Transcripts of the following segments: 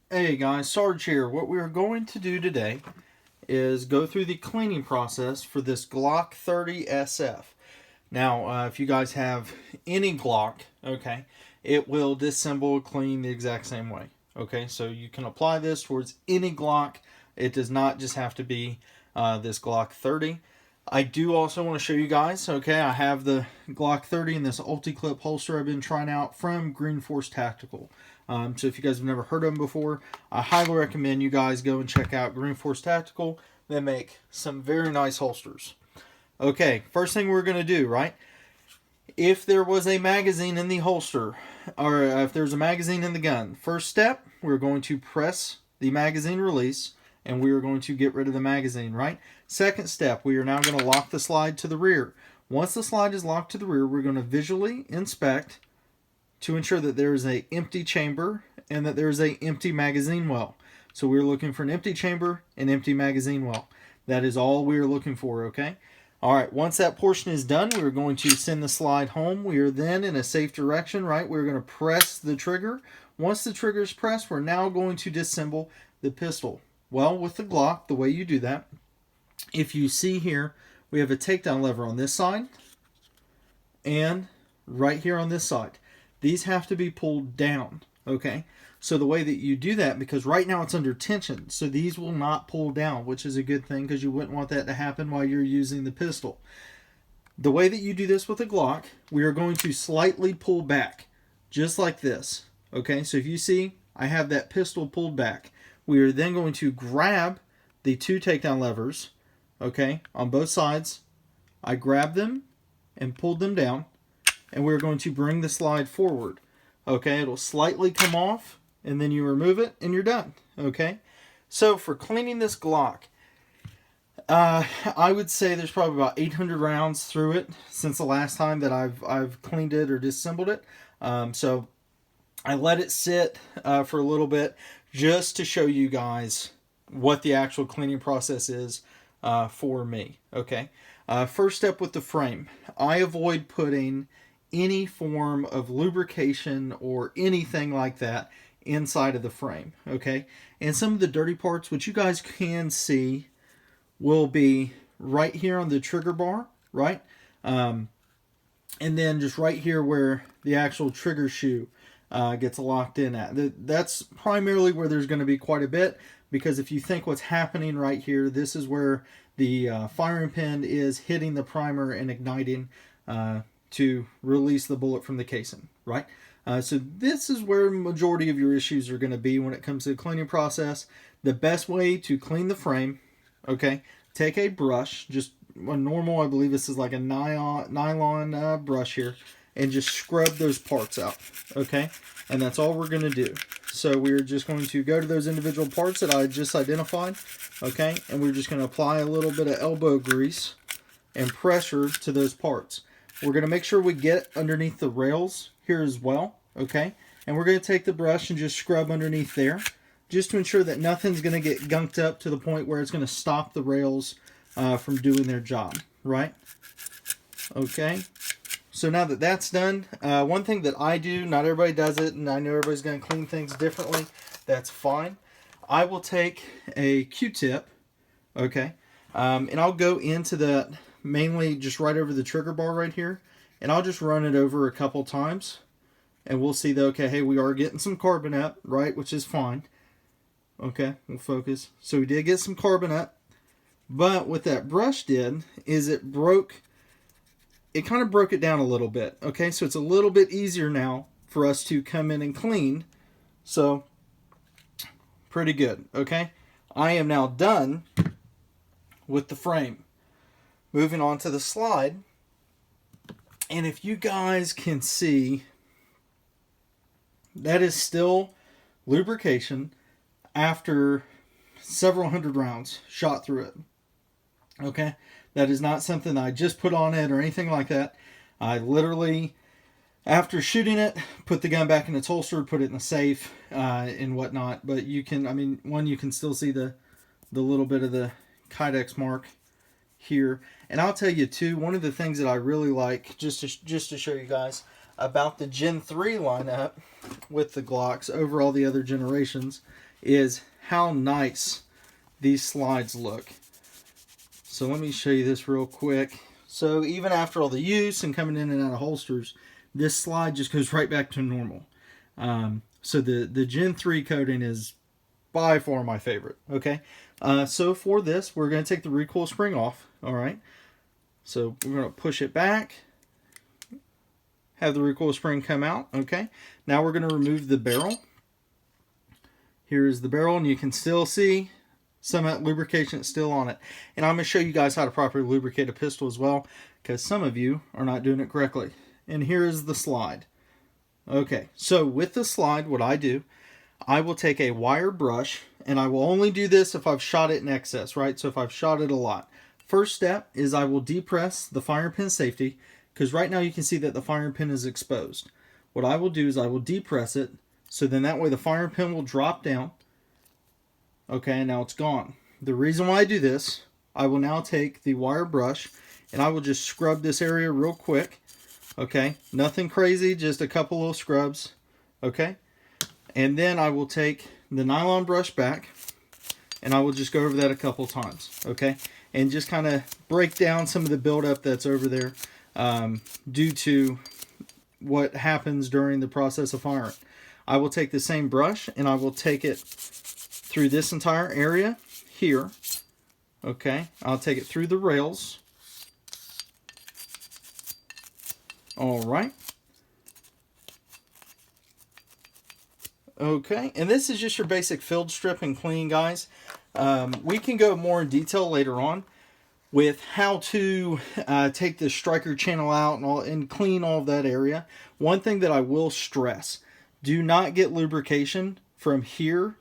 Hey guys, Sarge here. What we're going to do today is go through the cleaning process for this Glock 30 SF. Now, if you guys have any Glock, okay, it will disassemble clean the exact same way. Okay, so you can apply this towards any Glock. It does not just have to be this Glock 30. I do also want to show you guys, okay, I have the Glock 30 in this Ulti-Clip holster I've been trying out from Green Force Tactical. So if you guys have never heard of them before, I highly recommend you guys go and check out Green Force Tactical. They make some very nice holsters. Okay, first thing we're going to do, right? If there was a magazine in the holster, or if there's a magazine in the gun, first step, we're going to press the magazine release, and we are going to get rid of the magazine, right? Second step, we are now going to lock the slide to the rear. Once the slide is locked to the rear, we're going to visually inspect to ensure that there is an empty chamber and that there is an empty magazine well. So we're looking for an empty chamber and empty magazine well. That is all we're looking for, okay? All right, once that portion is done, we're going to send the slide home. We are then in a safe direction, right? We're going to press the trigger. Once the trigger is pressed, we're now going to disassemble the pistol. Well, with the Glock, the way you do that, if you see here, we have a takedown lever on this side and right here on this side. These have to be pulled down, okay? So the way that you do that, because right now it's under tension, so these will not pull down, which is a good thing because you wouldn't want that to happen while you're using the pistol. The way that you do this with a Glock, we are going to slightly pull back, just like this, okay? So if you see, I have that pistol pulled back. We are then going to grab the two takedown levers, okay, on both sides. I grab them and pulled them down, and we're going to bring the slide forward. Okay, it'll slightly come off, and then you remove it, and you're done. Okay, so for cleaning this Glock, I would say there's probably about 800 rounds through it since the last time that I've cleaned it or disassembled it. So I let it sit for a little bit just to show you guys what the actual cleaning process is for me. Okay, first step with the frame, I avoid putting any form of lubrication or anything like that inside of the frame, okay? And some of the dirty parts, which you guys can see, will be right here on the trigger bar, right? And then just right here where the actual trigger shoe gets locked in at. That's primarily where there's going to be quite a bit, because if you think what's happening right here, this is where the firing pin is hitting the primer and igniting to release the bullet from the casing, right? So this is where the majority of your issues are going to be when it comes to the cleaning process. The best way to clean the frame, okay, take a brush, just a normal, I believe this is like a nylon brush here, and just scrub those parts out, okay? And that's all we're going to do. So we're just going to go to those individual parts that I just identified, okay? And we're just going to apply a little bit of elbow grease and pressure to those parts. We're going to make sure we get underneath the rails here as well, okay? And we're going to take the brush and just scrub underneath there, just to ensure that nothing's going to get gunked up to the point where it's going to stop the rails from doing their job, right? Okay, so now that that's done, one thing that I do, not everybody does it, and I know everybody's going to clean things differently, that's fine. I will take a Q-tip, okay, and I'll go into that mainly just right over the trigger bar right here, and I'll just run it over a couple times, and we'll see that, okay, hey, we are getting some carbon up, right, which is fine. Okay, we'll focus. So we did get some carbon up, but what that brush did is it kind of broke it down a little bit, okay, so it's a little bit easier now for us to come in and clean, so pretty good, okay. I am now done with the frame. Moving on to the slide, and if you guys can see, that is still lubrication after several hundred rounds shot through it. Okay, that is not something that I just put on it or anything like that. I literally, after shooting it, put the gun back in its holster, put it in the safe and whatnot. But you can, I mean, one, you can still see the little bit of the Kydex mark here. And I'll tell you too, one of the things that I really like, just to show you guys, about the Gen 3 lineup with the Glocks over all the other generations is how nice these slides look. So let me show you this real quick. So even after all the use and coming in and out of holsters, this slide just goes right back to normal. So the Gen 3 coating is by far my favorite. Okay, so for this, we're going to take the recoil spring off. All right, so we're going to push it back, have the recoil spring come out. Okay, now we're going to remove the barrel. Here is the barrel, and you can still see some of that lubrication is still on it. And I'm going to show you guys how to properly lubricate a pistol as well, because some of you are not doing it correctly. And here is the slide. Okay, so with the slide, what I do, I will take a wire brush, and I will only do this if I've shot it in excess, right? So if I've shot it a lot. First step is I will depress the firing pin safety, because right now you can see that the firing pin is exposed. What I will do is I will depress it, so then that way the firing pin will drop down. Okay, now it's gone. The reason why I do this, I will now take the wire brush and I will just scrub this area real quick. Okay, nothing crazy, just a couple little scrubs. Okay, and then I will take the nylon brush back and I will just go over that a couple times. Okay, and just kind of break down some of the buildup that's over there due to what happens during the process of firing. I will take the same brush and I will take it through this entire area here. Okay, I'll take it through the rails. All right. Okay, and this is just your basic field strip and clean, guys. We can go more in detail later on with how to take the striker channel out and clean all of that area. One thing that I will stress, do not get lubrication from here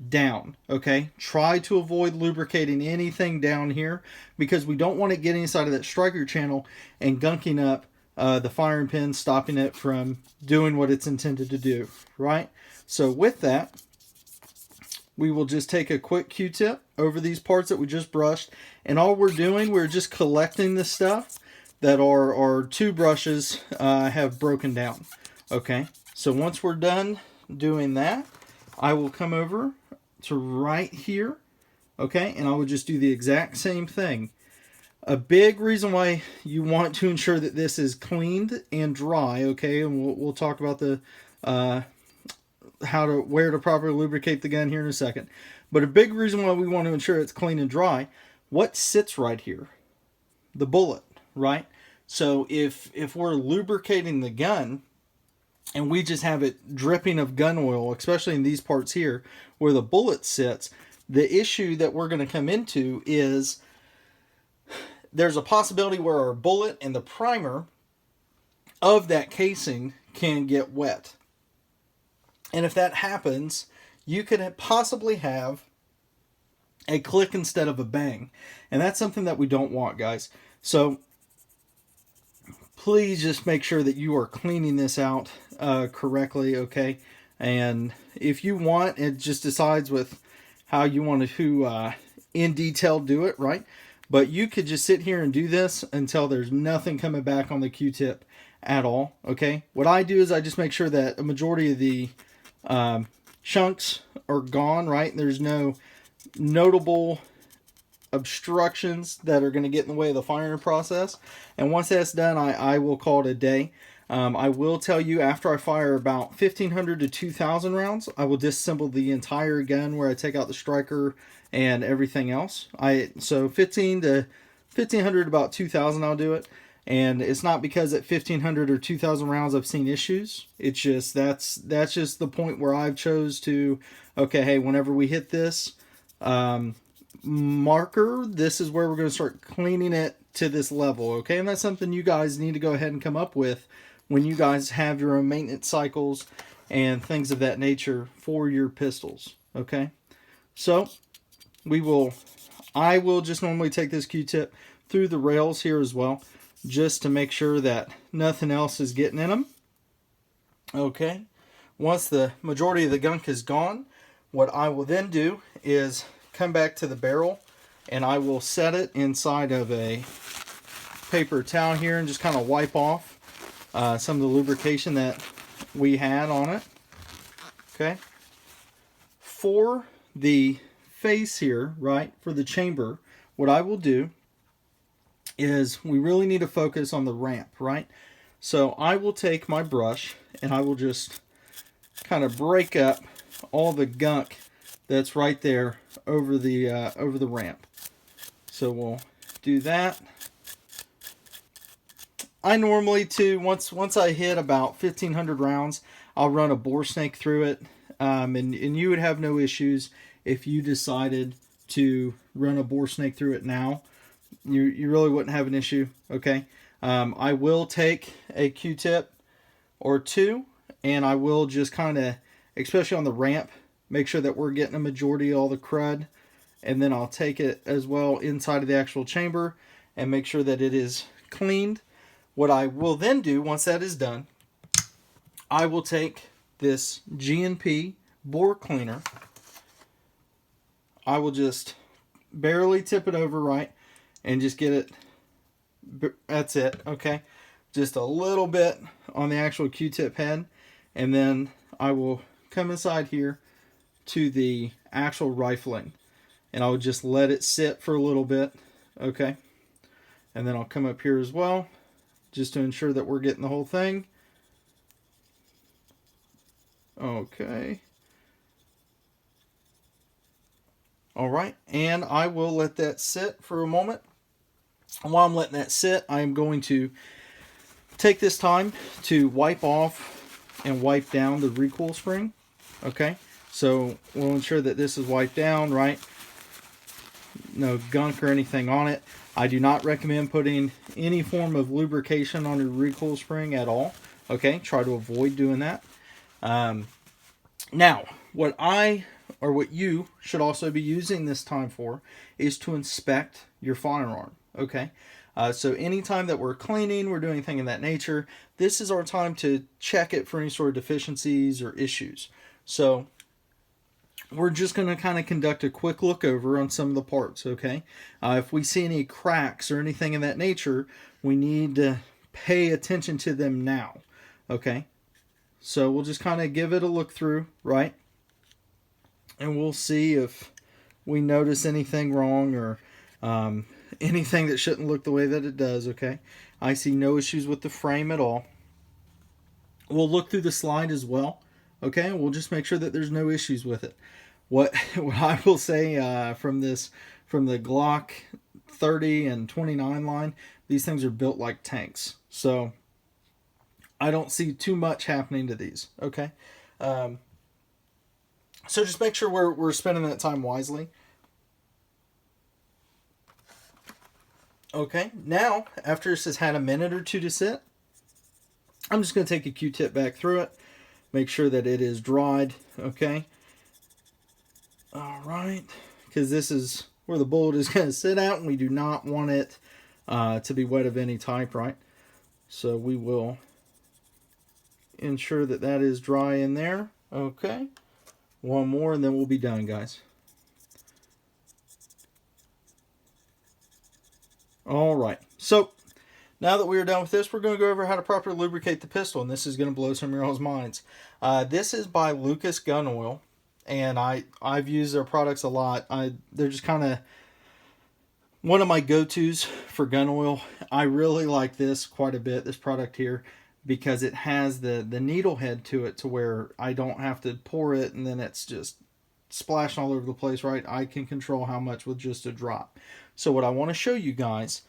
down. Okay, try to avoid lubricating anything down here, because we don't want it getting inside of that striker channel and gunking up the firing pin, stopping it from doing what it's intended to do, right? So with that, we will just take a quick Q-tip over these parts that we just brushed, and all we're doing, we're just collecting the stuff that our two brushes have broken down. Okay, so once we're done doing that, I will come over to right here, okay, and I will just do the exact same thing. A big reason why you want to ensure that this is cleaned and dry, okay, and we'll talk about the where to properly lubricate the gun here in a second. But a big reason why we want to ensure it's clean and dry, what sits right here? The bullet, right? So if we're lubricating the gun and we just have it dripping of gun oil, especially in these parts here where the bullet sits, the issue that we're going to come into is there's a possibility where our bullet and the primer of that casing can get wet. And if that happens, you could possibly have a click instead of a bang. And that's something that we don't want, guys. So please just make sure that you are cleaning this out correctly, okay? And if you want, it just decides with how you want to in detail do it, right? But you could just sit here and do this until there's nothing coming back on the Q-tip at all, okay? What I do is I just make sure that a majority of the chunks are gone, right? There's no notable obstructions that are going to get in the way of the firing process. And once that's done, I will call it a day. I will tell you, after I fire about 1,500 to 2,000 rounds, I will disassemble the entire gun where I take out the striker and everything else. So 1,500 to 1,500, about 2,000 I'll do it. And it's not because at 1,500 or 2,000 rounds I've seen issues. It's just that's just the point where I've chose to, okay, hey, whenever we hit this marker, this is where we're going to start cleaning it to this level, okay? And that's something you guys need to go ahead and come up with when you guys have your own maintenance cycles and things of that nature for your pistols, okay? So I will just normally take this Q-tip through the rails here as well, just to make sure that nothing else is getting in them. Okay, once the majority of the gunk is gone, what I will then do is come back to the barrel and I will set it inside of a paper towel here and just kind of wipe off some of the lubrication that we had on it. Okay. For the face here, right, for the chamber, what I will do is we really need to focus on the ramp, right? So I will take my brush and I will just kind of break up all the gunk that's right there over the ramp. So we'll do that. I normally too, once I hit about 1,500 rounds, I'll run a bore snake through it, and you would have no issues if you decided to run a bore snake through it now. You really wouldn't have an issue, okay? I will take a Q-tip or two, and I will just kind of, especially on the ramp, make sure that we're getting a majority of all the crud, and then I'll take it as well inside of the actual chamber and make sure that it is cleaned. What I will then do, once that is done, I will take this G&P bore cleaner. I will just barely tip it over, right, and just get it, that's it, okay? Just a little bit on the actual Q-tip head, and then I will come inside here to the actual rifling, and I will just let it sit for a little bit, okay? And then I'll come up here as well, just to ensure that we're getting the whole thing. Okay. All right, and I will let that sit for a moment. And while I'm letting that sit, I am going to take this time to wipe off and wipe down the recoil spring. Okay, so we'll ensure that this is wiped down, right? No gunk or anything on it. I do not recommend putting any form of lubrication on your recoil spring at all. Okay, try to avoid doing that. Now, what you should also be using this time for is to inspect your firearm. Okay, so anytime that we're cleaning, we're doing anything of that nature, this is our time to check it for any sort of deficiencies or issues. So we're just going to kind of conduct a quick look over on some of the parts, okay? If we see any cracks or anything of that nature, we need to pay attention to them now, okay? So we'll just kind of give it a look through, right? And we'll see if we notice anything wrong or anything that shouldn't look the way that it does, okay? I see no issues with the frame at all. We'll look through the slide as well, okay? We'll just make sure that there's no issues with it. What I will say from the Glock 30 and 29 line, these things are built like tanks. So I don't see too much happening to these, okay? So just make sure we're spending that time wisely. Okay, now, after this has had a minute or two to sit, I'm just going to take a Q-tip back through it, make sure that it is dried, okay? All right, because this is where the bullet is going to sit out, and we do not want it to be wet of any type, right? So we will ensure that that is dry in there. Okay, one more, and then we'll be done, guys. All right, so now that we are done with this, we're going to go over how to properly lubricate the pistol, and this is going to blow some of y'all's minds. This is by Lucas Gun Oil, and I've used their products a lot. They're just kind of one of my go-tos for gun oil. I really like this quite a bit, this product here, because it has the needle head to it to where I don't have to pour it and then it's just splashing all over the place, right? I can control how much with just a drop. So what I want to show you guys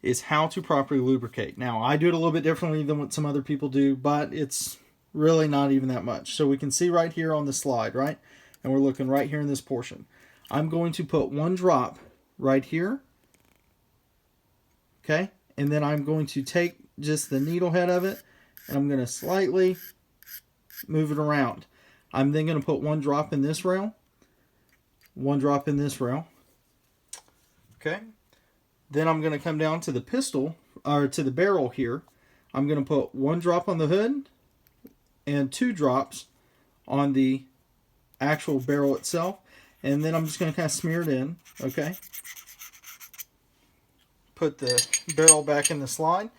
is how to properly lubricate. Now, I do it a little bit differently than what some other people do, but it's really not even that much. So we can see right here on the slide, right? And we're looking right here in this portion. I'm going to put one drop right here. Okay? And then I'm going to take just the needle head of it, and I'm going to slightly move it around. I'm then going to put one drop in this rail, one drop in this rail. Okay? Then I'm going to come down to the pistol, or to the barrel here. I'm going to put one drop on the hood and two drops on the actual barrel itself. And then I'm just going to kind of smear it in. Okay? Put the barrel back in the slide.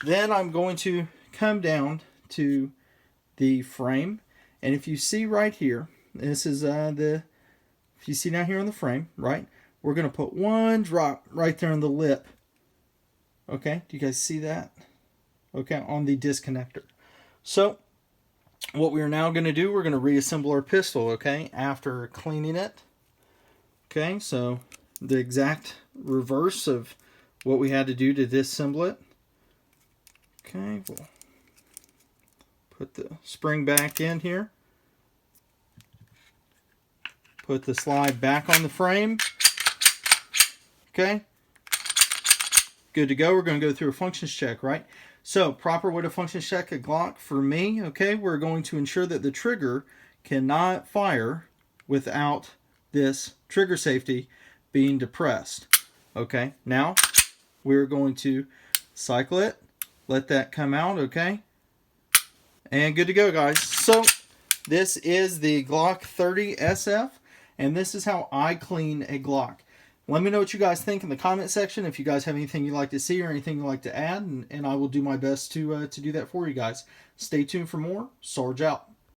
Then I'm going to come down to the frame, and if you see right here, this is if you see down here on the frame, right, we're going to put one drop right there on the lip. Okay, do you guys see that? Okay, on the disconnector. So what we are now going to do, we're going to reassemble our pistol, okay, after cleaning it. Okay, so the exact reverse of what we had to do to disassemble it. Okay, we'll put the spring back in here. Put the slide back on the frame. Okay, good to go. We're going to go through a functions check, right? So, proper way to functions check a Glock for me, okay, we're going to ensure that the trigger cannot fire without this trigger safety being depressed. Okay, now we're going to cycle it, let that come out, okay, and good to go, guys. So this is the Glock 30 SF, and this is how I clean a Glock. Let me know what you guys think in the comment section, if you guys have anything you'd like to see or anything you'd like to add, and I will do my best to do that for you guys. Stay tuned for more. Sarge out.